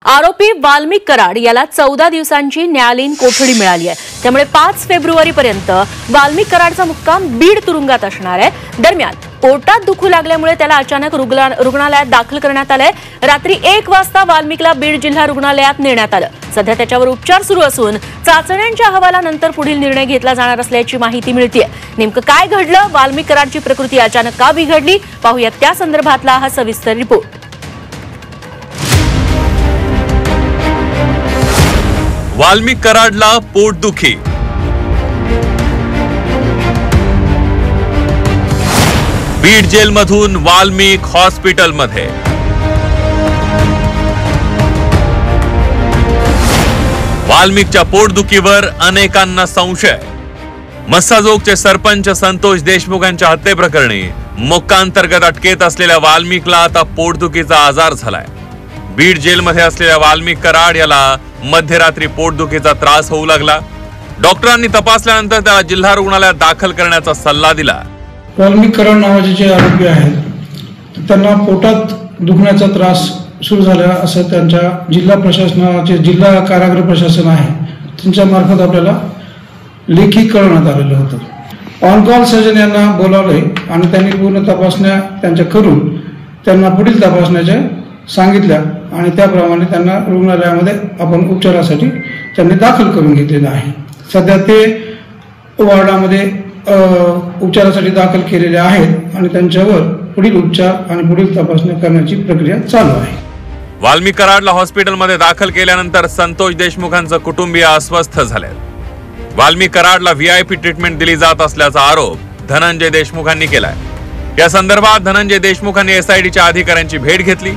आरोपी वाल्मिक कराड याला 14 दिवसांची न्यायालयीन कोठडी मिळाली आहे। त्यामुळे 5 फेब्रुवारीपर्यंत वाल्मिक कराडचा मुक्काम बीड तुरुंगात असणार आहे। दरम्यान पोटात दुखू लागल्यामुळे त्याला अचानक रुग्णालयात दाखल करण्यात आले। रात्री 1 वाजता वाल्मिकला बीड जिल्हा रुग्णालयात नेण्यात आलं। सध्या त्याच्यावर उपचार सुरू असून चाचण्यांच्या अहवालानंतर पुढील निर्णय घेतला जाणार असल्याची माहिती मिळतेय। नेमकं काय घडलं, वाल्मिक कराडची प्रकृती अचानक का बिघडली, पाहूयात त्या संदर्भातला हा सविस्तर रिपोर्ट। वाल्मिक कराडला पोटदुखी, बीड जेलमधून वाल्मिक हॉस्पिटलमध्ये। वाल्मिकच्या पोटदुखीवर अनेकांना संशय। मस्साजोगचे सरपंच संतोष देशमुख यांच्या हत्येप्रकरणी मोक्कांतर्गत अटकेत असलेल्या वाल्मिकला आता पोटदुखीचा आजार झालाय। बीड जेलमध्ये असलेल्या वाल्मिक कराड याला मध्यरात्री पोटदुखीचा त्रास होऊ लागला। डॉक्टरांनी तपासल्यानंतर त्याला जिल्हा रुग्णालयात दाखल करण्याचा सल्ला दिला। वाल्मिक कराड नावाचे जे आरोपी आहेत त्यांना पोटात दुखण्याचा त्रास सुरू झाला असं त्यांच्या जिल्हा प्रशासनाचे जिल्हा कारागृह प्रशासन आहे त्यांच्या मार्फत आपल्याला लेखी कळवण्यात आलेलं होतं। ऑन कॉल सर्जन यांना बोलावले आणि त्यांनी पूर्ण तपासण्या त्यांच्या करून त्यांना पुढील तपासण्याच्या सांगितल्या आणि त्याप्रमाणे त्यांना रुग्णालयामध्ये आपण उपचारासाठी त्यांनी दाखल करून घेतलेलं आहे। सध्या ते वॉर्डामध्ये उपचारासाठी दाखल केलेले आहेत आणि त्यांच्यावर पुढील उपचार आणि पुढील तपासणी करण्याची प्रक्रिया चालू आहे। वाल्मिक कराडला हॉस्पिटलमध्ये दाखल केल्यानंतर संतोष देशमुखांचे कुटुंबीय अस्वस्थ झाले। वाल्मिक कराडला व्हीआयपी ट्रीटमेंट दिली जात असल्याचा आरोप धनंजय देशमुखांनी केलाय। या संदर्भात धनंजय देशमुखांनी एसआयटीच्या अधिकाऱ्यांची भेट घेतली।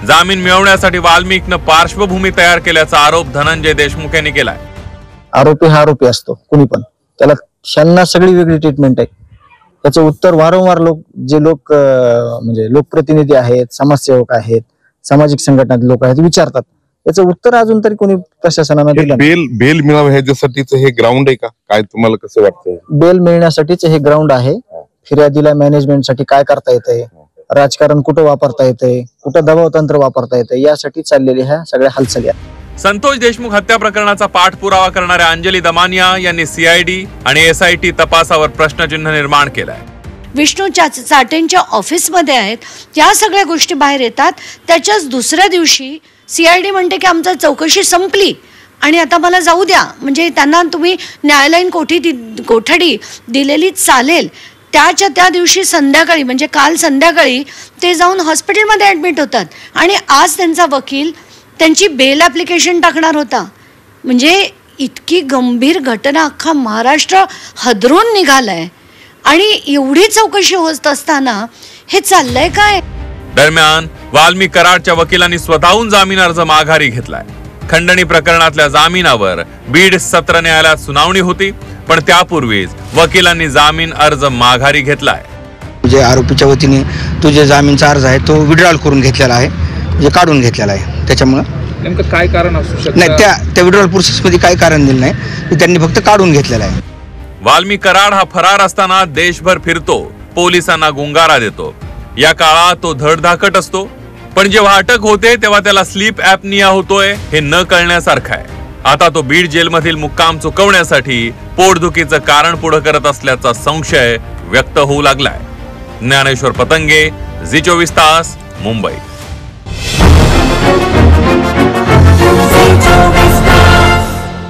जामीन मिळवण्यासाठी वाल्मिकनं पार्श्वभूमी तयार केल्याचा आरोप धनंजय देशमुख यांनी केलाय। आरोपी हा आरोपी असतो, कुणी पण त्याला क्षणना सगळी वेगळी ट्रीटमेंट आहे। त्याचं उत्तर वारंवार लोक म्हणजे लोकप्रतिनिधी आहेत, समाजसेवक आहेत, सामाजिक संघटनातील लोक आहेत विचारतात। याचं उत्तर अजून तरी कोणी प्रशासनाने दिलं नाही। बेल मिळावं ह्याच्यासाठीच हे ग्राउंड आहे का काय, तुम्हाला कसं वाटतं? बेल मिळण्यासाठीच हे ग्राउंड आहे। फिर्यादीला मॅनेजमेंटसाठी काय करता येतंय, राजकारण कुठं वापरता येतंय, कुठं दबाव तंत्र वापरता येतंय, यासाठी चाललेल्या ह्या सगळ्या हालचाली आहेत। संतोष देशमुख हत्या प्रकरणाचा पाठपुरावा करणाऱ्या अंजली दमानिया यांनी सीआयडी आणि एसआयटी तपासावर प्रश्नचिन्ह निर्माण केलाय। विष्णू चाटेंच्या ऑफिसमध्ये आहेत, त्या सगळ्या गोष्टी बाहेर येतात। त्याच्याच दुसऱ्या दिवशी सीआयडी म्हणते की आमची चौकशी संपली आणि आता मला जाऊ द्या, म्हणजे त्यांना तुम्ही न्यायालयीन कोठडी दिलेली चालेल। त्या दिवशी संध्याकाळी म्हणजे काल संध्याकाळी ते जाऊन हॉस्पिटलमध्ये ॲडमिट होतात आणि आज त्यांचा वकील त्यांची बेल ॲप्लिकेशन टाकणार होता। म्हणजे इतकी गंभीर घटना अख्खा महाराष्ट्र हादरून निघालाय आणि एवढी चौकशी होत असताना हे चाललंय काय? दरम्यान वाल्मिक कराडच्या वकिलांनी स्वतःहून जामीन अर्ज माघारी घेतलाय। खंडणी प्रकरणातल्या जामिनावर बीड सत्र न्यायालयात सुनावणी होती, पण त्यापूर्वीच वकिलांनी जामीन अर्ज माघारी घेतलाय। जे आरोपीच्या वतीने तो जे जामीनचा अर्ज आहे तो विड्रॉल करून घेतलेला आहे, म्हणजे काढून घेतलेला आहे। त्याच्यामुळे नेमकं काय कारण असू शकतं? नाही, त्या विड्रॉल प्रोसेसमध्ये काय कारण दिलं नाही, त्यांनी फक्त काढून घेतलेला आहे। वाल्मिक कराड हा फरार असताना देशभर फिरतो, पोलिसांना गुंगारा देतो। या काळात तो धडधाकट असतो, पण जेव्हा अटक होते तेव्हा त्याला स्लीप ॲपनिया होतोय हे न कळण्यासारखं आहे। आता तो बीड जेलमधील मुक्काम चुकवण्यासाठी पोटदुखीचं कारण पुढे करत असल्याचा संशय व्यक्त होऊ लागलाय। ज्ञानेश्वर पतंगे, झी 24 तास, मुंबई।